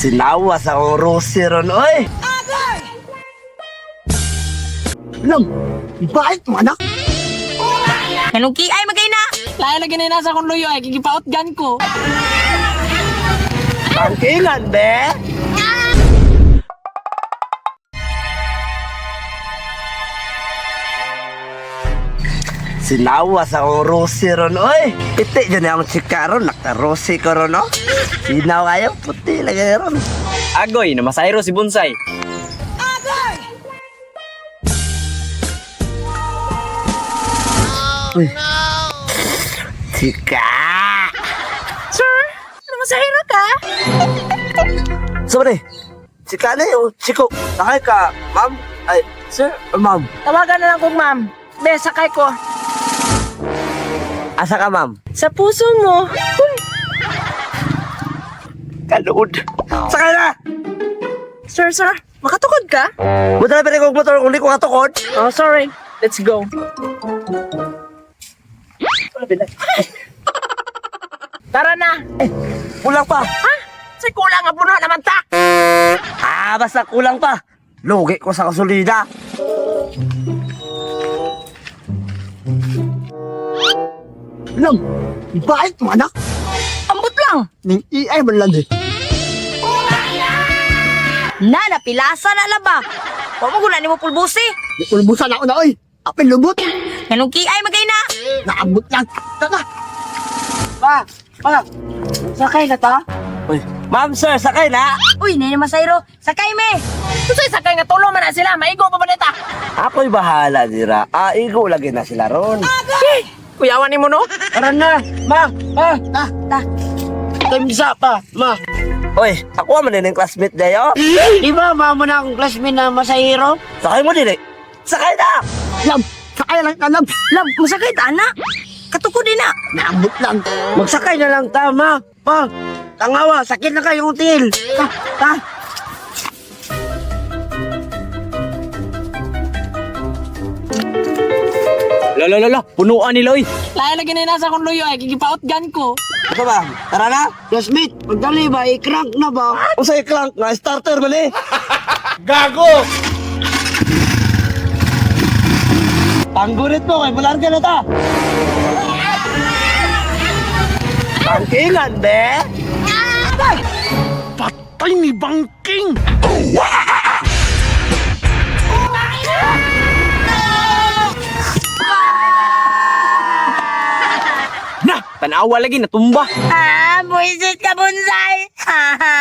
Sinawas akong Rosie ron, oy! Lang, ibait mo anak. Anong kiay magay na? Lahat lagi na nasa kong luyo ay gigipaot gan ko. Tangkingan, be! Sinawas akong Rosie ron, oy! Piti dyan akong chika ron, naka-Rosie ko ron, no? Sinaw kayo, puti lagi ron. Agoy, namasayro si Bonsai. Uy. Chika! Sir, namasahiro ka? Sabi, chika na yun, chiko. Sakay ka, ma'am? Ay, sir, ma'am. Tawagan na lang kong ma'am. Be, sakay ko. Asa ka, ma'am? Sa puso mo. Kalood. Sakay na! Sir, makatukod ka? Buta na pinag motor kung di ko katukod. Oh, sorry. Let's go. Tara na. Kulang pa. Ha? Say kulang nga puno naman ta. Basta kulang pa. Lugi ko sa gasolina. Lang, ibait mo anak. Ambot lang. Ning iay man lang eh. Na, napilasa na laba. Huwag mo guna ni mo pulbusi. Ulbusan ako na oy. Apin lubot. Anong kiay magay na? Naabot lang. Tara. Pa. Sakay na ta? Uy, ma'am, sir, sakay na. Uy, nini masayro. Sakay me. Susay sakay nga tulo man na sila, maigo pa ba nita? Ako'y bahala, dira. Igo lagi na sila ron. Kuyawan ni mo no? Tara na. Ma. Ta. Time isa pa. Ma. Uy, ako man din yung classmate dayo. Di ba mo na akong classmate na masahiro? Sakay mo din eh. Sakay na! Lang, sakay lang ka lang. Lab, masakay ta na. Katukod din na. Naabot lang. Magsakay na lang tama. Pa. Tangawa, sakit na kayong util. Ta. Lala, punuan nila oy. Lahat lagi na nasa kong luyo ay gigipaot gan ko. Ito ba? Tara na? Classmate, magdali ba? I-crank na ba? Usay clank na starter man eh. Gago! Panggurit mo, kay malarga na ta. Tangkingan, be! Patay ni Bangking! Na! Tanawa lagi, natumba! Ah, buisit ka, bonsai. Ha ha.